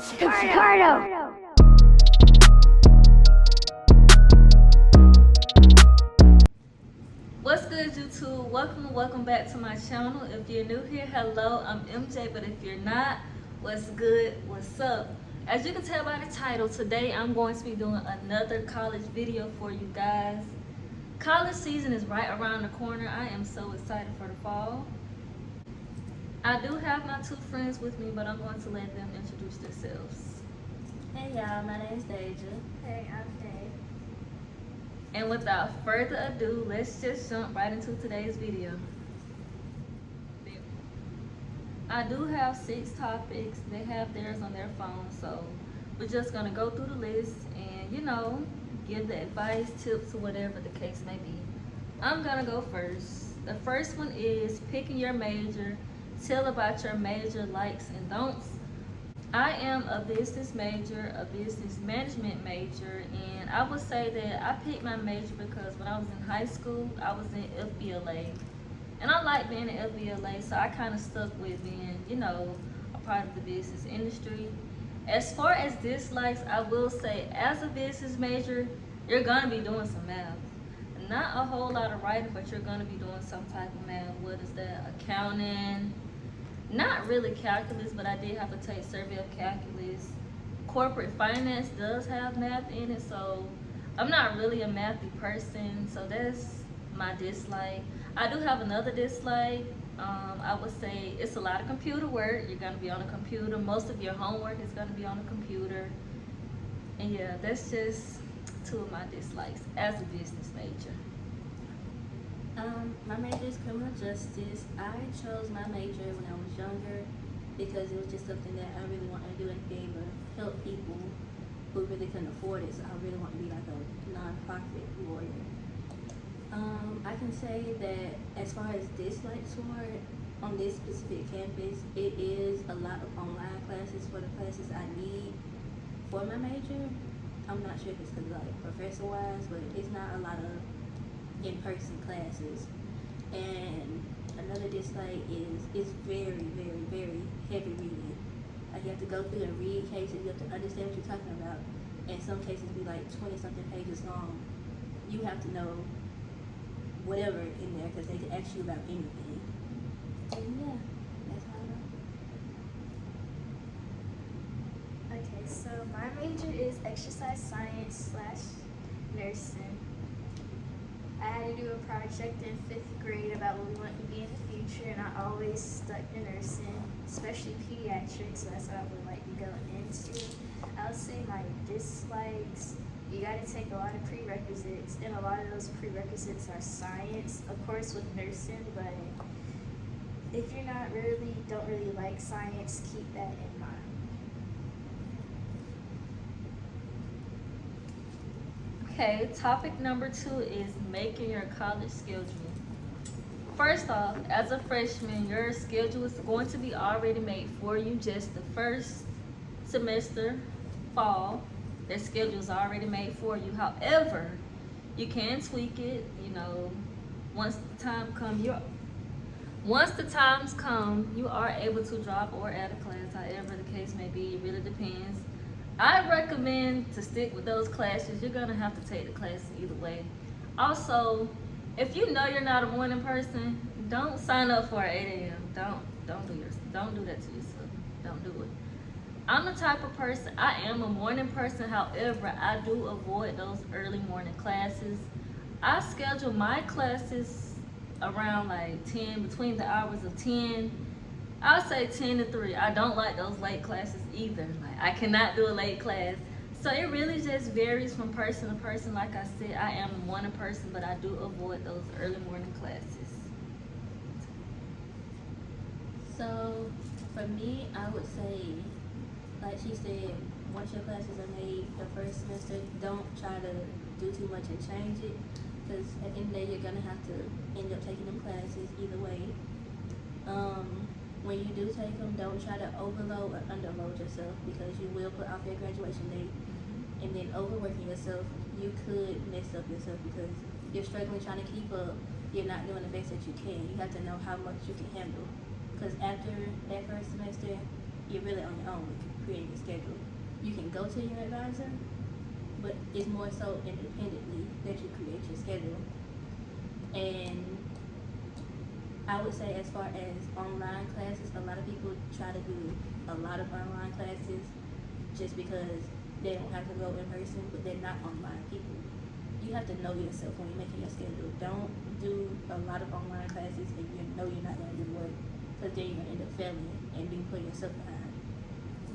It's Cardo. What's good, YouTube? Welcome back to my channel. If you're new here, hello, I'm MJ, but if you're not, what's good, what's up? As you can tell by the title, today I'm going to be doing another college video for you guys. College season is right around the corner. I am so excited for the fall. I do have my two friends with me, but I'm going to let them introduce themselves. Hey y'all, my name is Deja. Hey, I'm Dave. And without further ado, let's just jump right into today's video. I do have 6 topics. They have theirs on their phone, so we're just gonna go through the list and, give the advice, tips, or whatever the case may be. I'm gonna go first. The first one is picking your major. Tell about your major likes and don'ts. I am a business major, a business management major, and I would say that I picked my major because when I was in high school, I was in FBLA. And I like being in FBLA, so I kind of stuck with being, a part of the business industry. As far as dislikes, I will say as a business major, you're gonna be doing some math. Not a whole lot of writing, but you're gonna be doing some type of math. What is that? Accounting. Not really calculus, but I did have to take survey of calculus. Corporate finance does have math in it, so I'm not really a mathy person, so that's my dislike. I do have another dislike. I would say it's a lot of computer work. You're gonna be on a computer. Most of your homework is gonna be on a computer. And yeah, that's just 2 of my dislikes as a business major. My major is criminal justice. I chose my major when I was younger because it was just something that I really wanted to do and be able to help people who really couldn't afford it. So I really want to be like a non-profit lawyer. I can say that as far as dislikes for it, on this specific campus, it is a lot of online classes for the classes I need for my major. I'm not sure if it's because professor-wise, but it's not a lot of in-person classes. And another dislike is it's very, very, very heavy reading. Like you have to go through and read cases, you have to understand what you're talking about, and some cases be like 20-something pages long. You have to know whatever in there because they can ask you about anything. And yeah, that's how I know. Okay, so my major is exercise science / nursing. I had to do a project in 5th grade about what we want to be in the future, and I always stuck to nursing, especially pediatrics, so that's what I would like to go into. I would say my dislikes, you got to take a lot of prerequisites, and a lot of those prerequisites are science, of course with nursing, but if you're don't really like science, keep that in mind. Okay, topic number 2 is making your college schedule. First off, as a freshman, your schedule is going to be already made for you. Just the first semester, fall, their schedule is already made for you. However, you can tweak it, once the times come, you are able to drop or add a class, however the case may be. It really depends. I recommend to stick with those classes. You're gonna have to take the classes either way. Also, if you know you're not a morning person, don't sign up for 8 a.m. Don't do that to yourself. Don't do it. I'm the type of person, I am a morning person, however, I do avoid those early morning classes. I schedule my classes around like 10, between the hours of 10. I'll say 10 to 3. I don't like those late classes either. Like I cannot do a late class. So it really just varies from person to person. Like I said, I am a morning person, but I do avoid those early morning classes. So for me, I would say, like she said, once your classes are made the first semester, don't try to do too much and change it, because at the end of the day, you're gonna have to end up taking them classes either way. When you do take them, don't try to overload or underload yourself, because you will put off your graduation date. And then overworking yourself, you could mess up yourself because you're struggling trying to keep up. You're not doing the best that you can. You have to know how much you can handle, because after that first semester, you're really on your own with creating your schedule. You can go to your advisor, but it's more so independently that you create your schedule. And I would say as far as online classes, a lot of people try to do a lot of online classes just because they don't have to go in person, but they're not online people. You have to know yourself when you're making your schedule. Don't do a lot of online classes and you know you're not going to do work, because then you're going to end up failing and being putting yourself behind.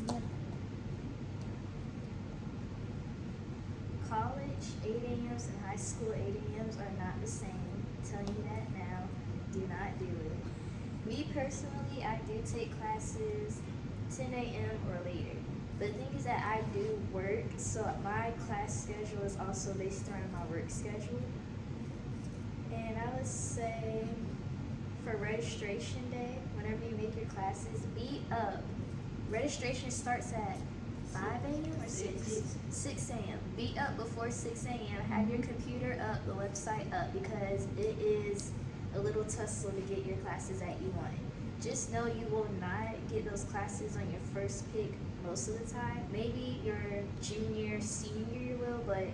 Yeah. College 8 a.m.s and high school 8 a.m.s are not the same. I'm telling you that now. Do not do it. Me personally, I do take classes 10 a.m. or later. The thing is that I do work, so my class schedule is also based around my work schedule. And I would say for registration day, whenever you make your classes, be up. Registration starts at 5 a.m. or 6? 6 a.m. Be up before 6 a.m. Have your computer up, the website up, because it is a little tussle to get your classes that you want. Just know you will not get those classes on your first pick most of the time. Maybe your junior, senior year will, but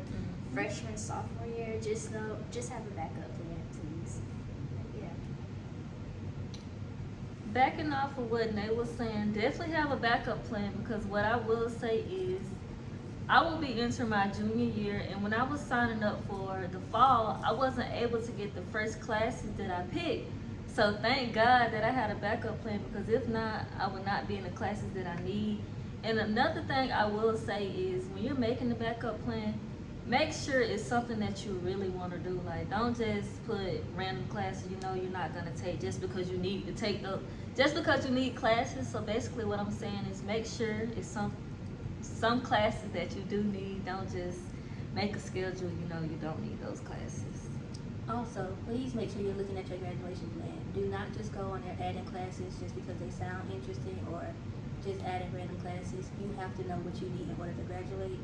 freshman, sophomore year, just have a backup plan, please. Yeah. Backing off of what Nate was saying, definitely have a backup plan, because what I will say is I will be entering my junior year, and when I was signing up for the fall, I wasn't able to get the first classes that I picked. So thank God that I had a backup plan, because if not, I would not be in the classes that I need. And another thing I will say is when you're making the backup plan, make sure it's something that you really want to do. Like, don't just put random classes you know you're not going to take just because you need to take them, just because you need classes. So basically what I'm saying is make sure it's some classes that you do need. Don't just make a schedule you know you don't need those classes. Also, please make sure you're looking at your graduation plan. Do not just go on there adding classes just because they sound interesting, or just adding random classes. You have to know what you need in order to graduate,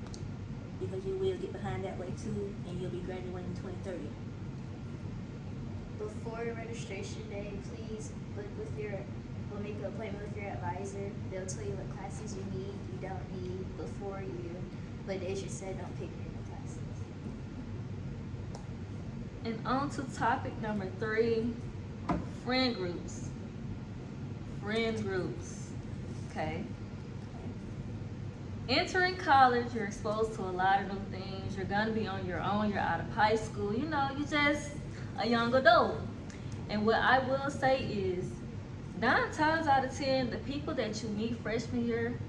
because you will get behind that way too, and you'll be graduating in 2030. Before registration day, please make an appointment with your advisor. They'll tell you what classes you need, you don't need before you. But as you said, don't pick random classes. And on to topic number 3, friend groups. Friend groups. Okay. Entering college, you're exposed to a lot of new things. You're gonna be on your own. You're out of high school. You know, you're just a young adult. And what I will say is, 9 times out of 10, the people that you meet freshman year,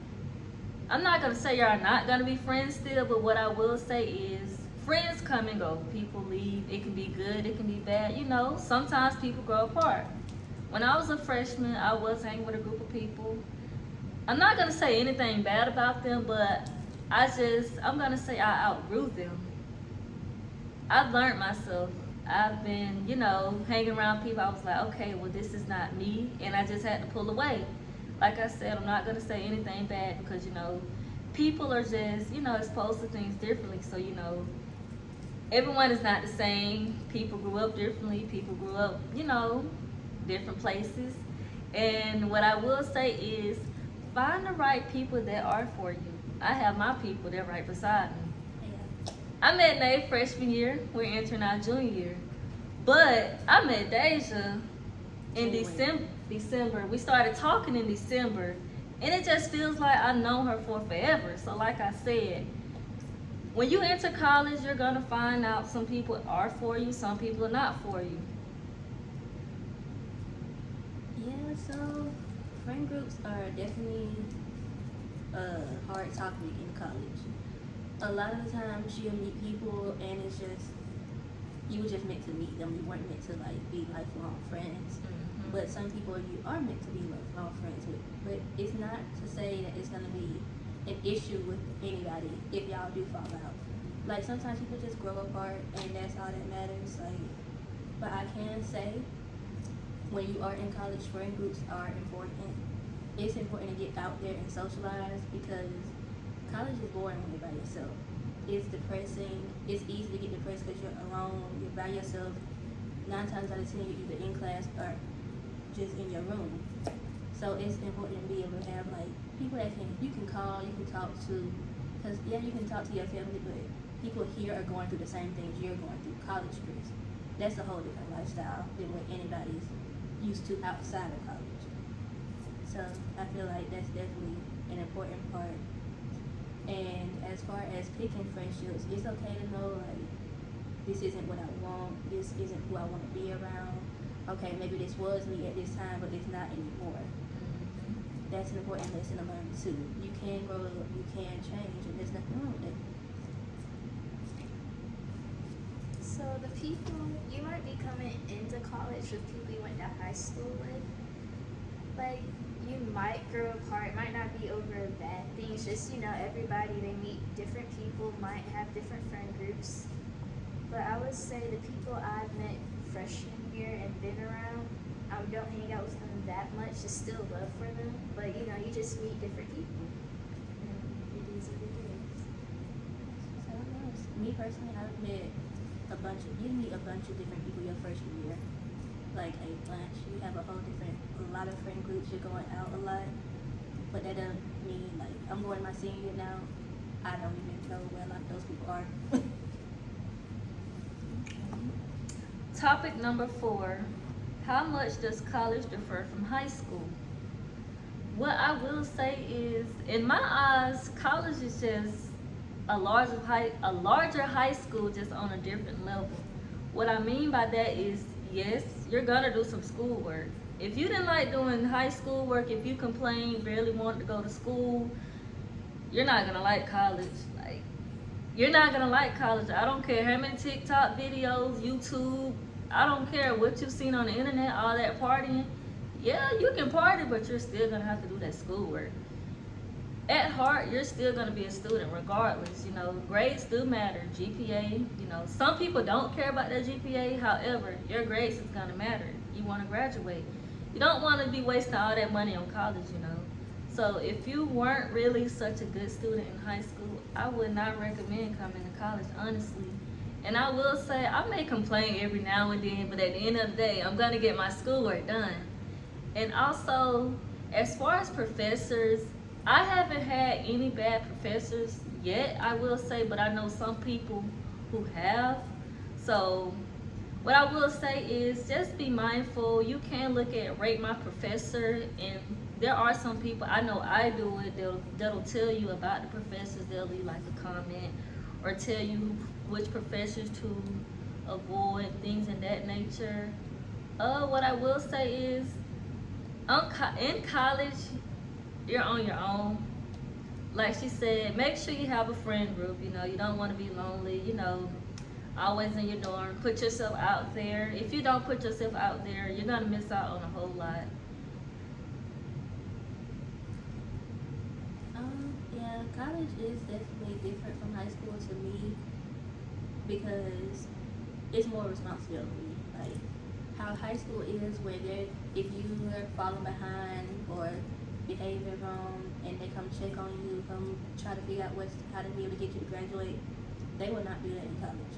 I'm not gonna say you're not gonna be friends still, but what I will say is, friends come and go. People leave. It can be good. It can be bad. You know, sometimes people grow apart. When I was a freshman, I was hanging with a group of people. I'm not gonna say anything bad about them, but I'm gonna say I outgrew them. I've learned myself. I've been, hanging around people. I was like, okay, well, this is not me, and I just had to pull away. Like I said, I'm not gonna say anything bad, because people are just, exposed to things differently. So everyone is not the same. People grew up differently. People grew up, different places. And what I will say is, find the right people that are for you. I have my people that are right beside me. Yeah. I met Nate freshman year. We're entering our junior year. But I met Deja in December. We started talking in December. And it just feels like I've known her for forever. So like I said, when you enter college, you're going to find out some people are for you, some people are not for you. Yeah, so friend groups are definitely a hard topic in college. A lot of the times you'll meet people and it's just, you were just meant to meet them. You weren't meant to be lifelong friends. Mm-hmm. But some people you are meant to be lifelong friends with. But it's not to say that it's going to be an issue with anybody if y'all do fall out. Like, sometimes people just grow apart and that's all that matters. But I can say, when you are in college, friend groups are important. It's important to get out there and socialize, because college is boring when you're by yourself. It's depressing. It's easy to get depressed because you're alone, you're by yourself. 9 times out of 10, you're either in class or just in your room. So it's important to be able to have people you can call, you can talk to, because yeah, you can talk to your family, but people here are going through the same things you're going through. College stress, that's a whole different lifestyle than what anybody's used to outside of college. So I feel like that's definitely an important part. And as far as picking friendships, it's okay to know like this isn't what I want, this isn't who I want to be around. Okay, maybe this was me at this time, but it's not anymore. That's an important lesson to learn too. You can grow up, you can change, and there's nothing wrong with that. So the people, you might be coming into college with people you went to high school with. Like, you might grow apart, it might not be over bad things, just, you know, everybody, they meet different people, might have different friend groups. But I would say the people I've met freshman year and been around, I don't hang out with them that much, just still love for them. But, you know, you just meet different people. And it is what it is. So nice. Me personally, I've met you meet a bunch of different people your freshman year. Like a bunch. You have a lot of friend groups, you're going out a lot. But that doesn't mean like, I'm going my senior year now, I don't even know where a lot of those people are. Topic number 4, how much does college differ from high school? What I will say is, in my eyes, college is just a larger high school, just on a different level. What I mean by that is, yes, you're gonna do some schoolwork. If you didn't like doing high school work, if you complained, barely wanted to go to school, you're not gonna like college. Like, you're not gonna like college. I don't care how many TikTok videos, YouTube, I don't care what you've seen on the internet, all that partying. Yeah, you can party, but you're still gonna have to do that schoolwork. At heart, you're still gonna be a student regardless. You know, grades do matter, GPA, you know, some people don't care about their GPA, however, your grades is gonna matter. You wanna graduate. You don't wanna be wasting all that money on college, you know. So if you weren't really such a good student in high school, I would not recommend coming to college, honestly. And I will say, I may complain every now and then, but at the end of the day, I'm gonna get my schoolwork done. And also, as far as professors, I haven't had any bad professors yet, I will say, but I know some people who have. So what I will say is, just be mindful. You can look at rate my professor, and there are some people, I know I do it, that'll tell you about the professors. They'll leave like a comment or tell you which professors to avoid, things in that nature. What I will say is, in college, you're on your own. Like she said, make sure you have a friend group. You know, you don't want to be lonely, you know, always in your dorm. Put yourself out there. If you don't put yourself out there, you're gonna miss out on a whole lot. Yeah, college is definitely different from high school to me because it's more responsibility. Like how high school is, where if you are falling behind or behaving wrong and they come check on you, come try to figure out how to be able to get you to graduate, they will not do that in college.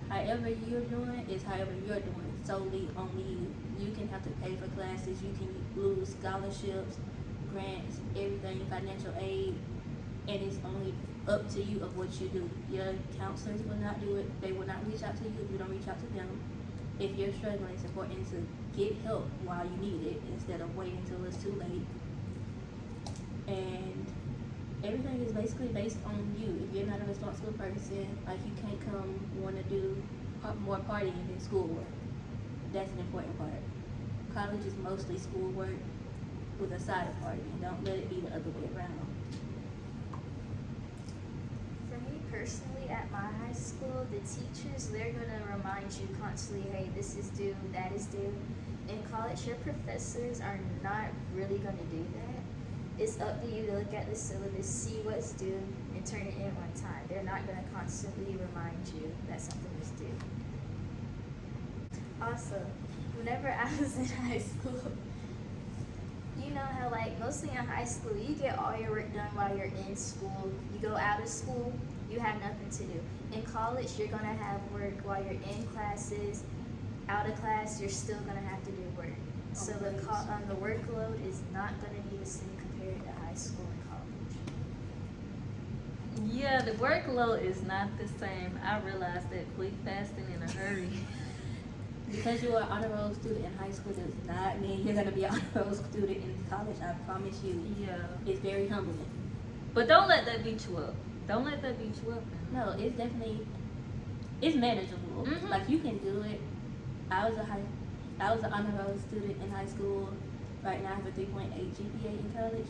However you're doing is however you're doing, solely only you. You can have to pay for classes, you can lose scholarships, grants, everything, financial aid, and it's only up to you of what you do. Your counselors will not do it. They will not reach out to you if you don't reach out to them. If you're struggling, it's important to get help while you need it instead of waiting until it's too late. And everything is basically based on you. If you're not a responsible person, like you can't come want to do more partying than schoolwork. That's an important part. College is mostly schoolwork with a side of partying. Don't let it be the other way around. For me personally, at my high school, the teachers, they're going to remind you constantly, hey, this is due, that is due. In college, your professors are not really going to do that. It's up to you to look at the syllabus, see what's due, and turn it in on time. They're not going to constantly remind you that something is due. Also, whenever I was in high school, you know how like mostly in high school, you get all your work done while you're in school. You go out of school, you have nothing to do. In college, you're going to have work while you're in classes. Out of class, you're still going to have to do work. So the workload is not going to be the same compared to high school Yeah, the workload is not the same. I realized that quick, fast, and in a hurry. Because you are an honor roll student in high school does not mean you're gonna be an honor roll student in college. I promise you. Yeah. It's very humbling. But don't let that beat you up. Don't let that beat you up. No, it's definitely it's manageable. Mhm. Like you can do it. I was an honor roll student in high school. Right now I have a 3.8 GPA in college.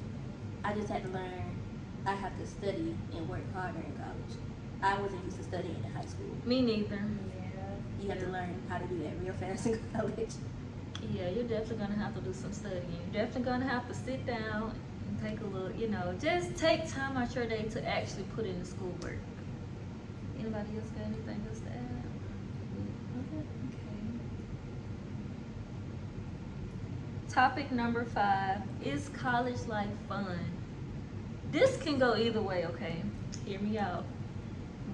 I just had to learn I have to study and work harder in college. I wasn't used to studying in high school. Me neither. Yeah. You have to learn how to do that real fast in college. Yeah, you're definitely gonna have to do some studying. You're definitely gonna have to sit down and take a look. You know, just take time out your day to actually put in the schoolwork. Anybody else got anything else to add? Okay. Topic number 5, is college life fun? This can go either way, okay? Hear me out.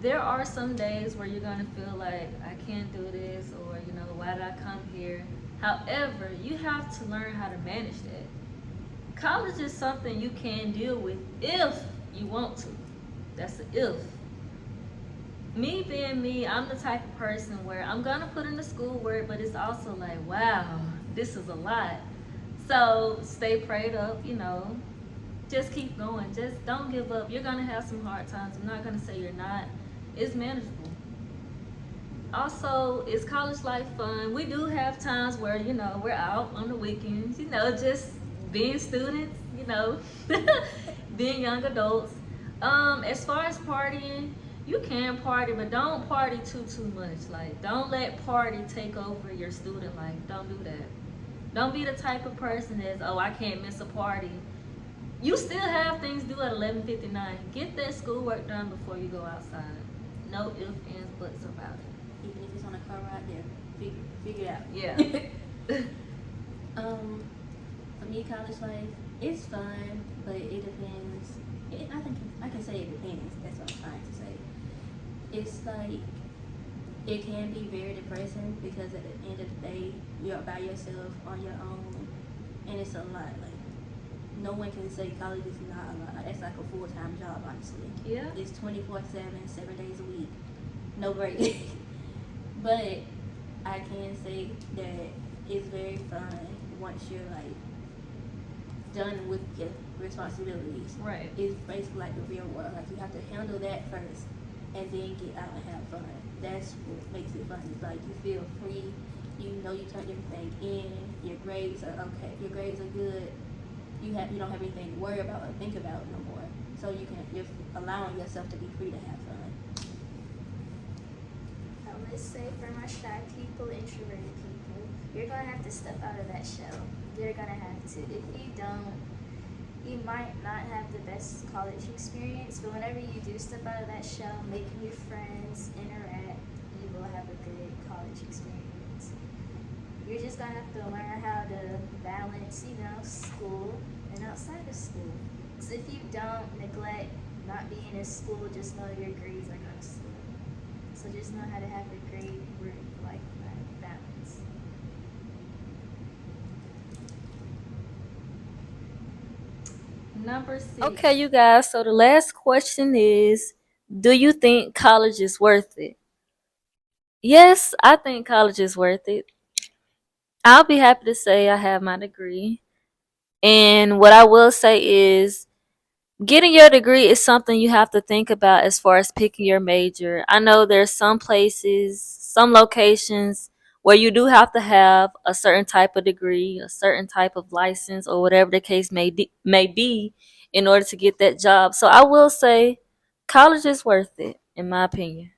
There are some days where you're gonna feel like I can't do this, or you know, why did I come here? However, you have to learn how to manage that. College is something you can deal with if you want to. That's an if. Me being me, I'm the type of person where I'm gonna put in the schoolwork, but it's also like, wow, this is a lot. So stay prayed up, you know. Just keep going. Just don't give up. You're gonna have some hard times. I'm not gonna say you're not. It's manageable. Also, is college life fun? We do have times where, you know, we're out on the weekends, you know, just being students, you know, being young adults. As far as partying, you can party, but don't party too much. Like, don't let party take over your student life. Don't do that. Don't be the type of person that's, oh, I can't miss a party. You still have things due at 11:59. Get that schoolwork done before you go outside. No ifs, ands, buts about it. Even if it's on a car ride there, figure it out. Yeah. For me, college life is fun, but it depends. I think I can say it depends. That's what I'm trying to say. It's like it can be very depressing because at the end of the day, you're by yourself on your own, and it's a lot. Like no one can say college is not a lot. That's like a full-time job, honestly. Yeah. It's 24/7, 7 days a week, no break. But I can say that it's very fun once you're like done with your responsibilities. Right. It's basically like the real world. Like you have to handle that first and then get out and have fun. That's what makes it fun. It's like you feel free. You know you turned everything in. Your grades are okay. Your grades are good. You don't have anything to worry about or think about no more. So you're allowing yourself to be free to have fun. I would say for my shy people, introverted people, you're gonna have to step out of that shell. You're gonna have to. If you don't, you might not have the best college experience, but whenever you do step out of that shell, make new friends, interact, you will have a good college experience. You're just gonna have to learn how to balance, you know, school and outside of school. Because if you don't neglect not being in school, just know your grades are gonna slip. So just know how to have a great work-life balance. Number 6. Okay, you guys. So the last question is, do you think college is worth it? Yes, I think college is worth it. I'll be happy to say I have my degree. And what I will say is, getting your degree is something you have to think about as far as picking your major. I know there's some places, some locations where you do have to have a certain type of degree, a certain type of license, or whatever the case may be in order to get that job. So I will say college is worth it, in my opinion.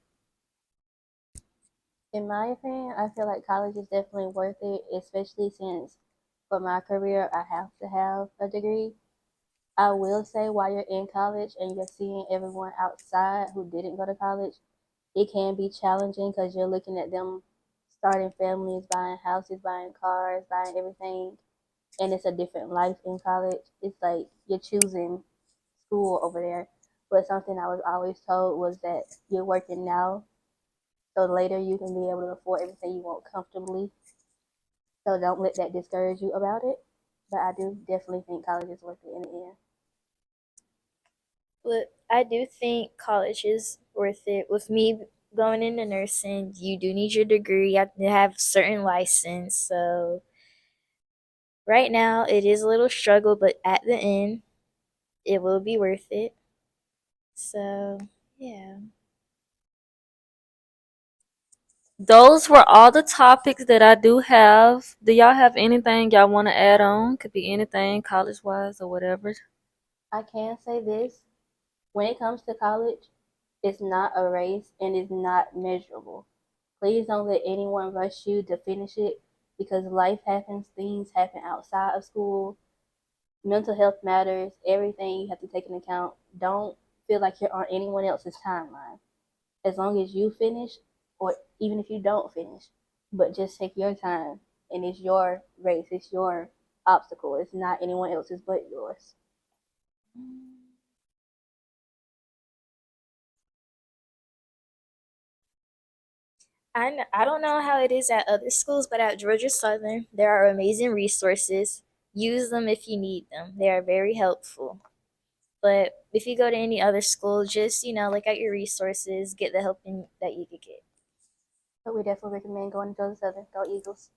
In my opinion, I feel like college is definitely worth it, especially since for my career I have to have a degree. I will say while you're in college and you're seeing everyone outside who didn't go to college, it can be challenging because you're looking at them starting families, buying houses, buying cars, buying everything, and it's a different life in college. It's like you're choosing school over there. But something I was always told was that you're working now, so later you can be able to afford everything you want comfortably. So don't let that discourage you about it. But I do definitely think college is worth it in the end. But I do think college is worth it. With me going into nursing, you do need your degree. You have to have a certain license. So right now it is a little struggle, but at the end it will be worth it. So yeah. Those were all the topics that I do have. Do y'all have anything y'all want to add on? Could be anything college wise or whatever. I can say this: when it comes to college, it's not a race and it's not measurable. Please don't let anyone rush you to finish it because life happens, things happen outside of school. Mental health matters, everything you have to take into account. Don't feel like you're on anyone else's timeline. As long as you finish, or even if you don't finish, but just take your time and it's your race, it's your obstacle. It's not anyone else's but yours. I don't know how it is at other schools, but at Georgia Southern, there are amazing resources. Use them if you need them. They are very helpful. But if you go to any other school, just look at your resources, get the help that you could get. But we definitely recommend going to Georgia Southern. Go Eagles.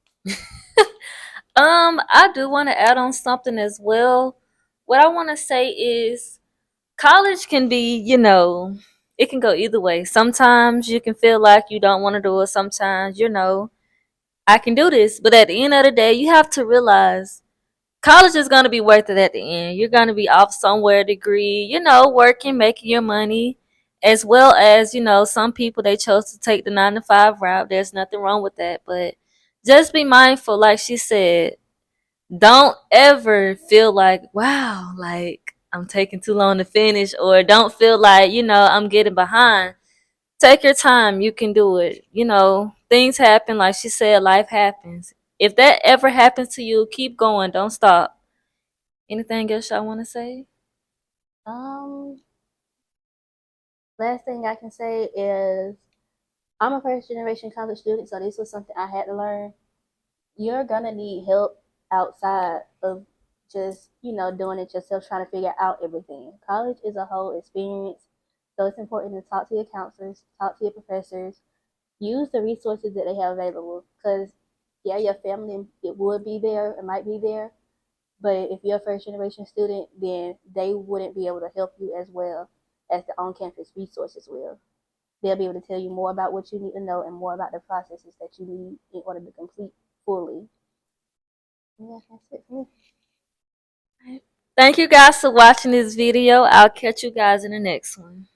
I do want to add on something as well. What I want to say is college can be, it can go either way. Sometimes you can feel like you don't want to do it. Sometimes, I can do this. But at the end of the day, you have to realize college is going to be worth it at the end. You're going to be off somewhere degree, working, making your money, as well as, some people they chose to take the 9 to 5 route. There's nothing wrong with that. But just be mindful, like she said, don't ever feel like, wow, like I'm taking too long to finish, or don't feel like, I'm getting behind. Take your time. You can do it. Things happen. Like she said, life happens. If that ever happens to you, keep going. Don't stop. Anything else I want to say? Um, Last thing I can say is I'm a first generation college student, so this was something I had to learn. You're gonna need help outside of just, doing it yourself, trying to figure out everything. College is a whole experience, so it's important to talk to your counselors, talk to your professors, use the resources that they have available. Because, yeah, your family, it would be there, it might be there, but if you're a first generation student, then they wouldn't be able to help you as well as the on campus resources will. They'll be able to tell you more about what you need to know and more about the processes that you need in order to complete fully. Yeah, that's it for me. Thank you guys for watching this video. I'll catch you guys in the next one.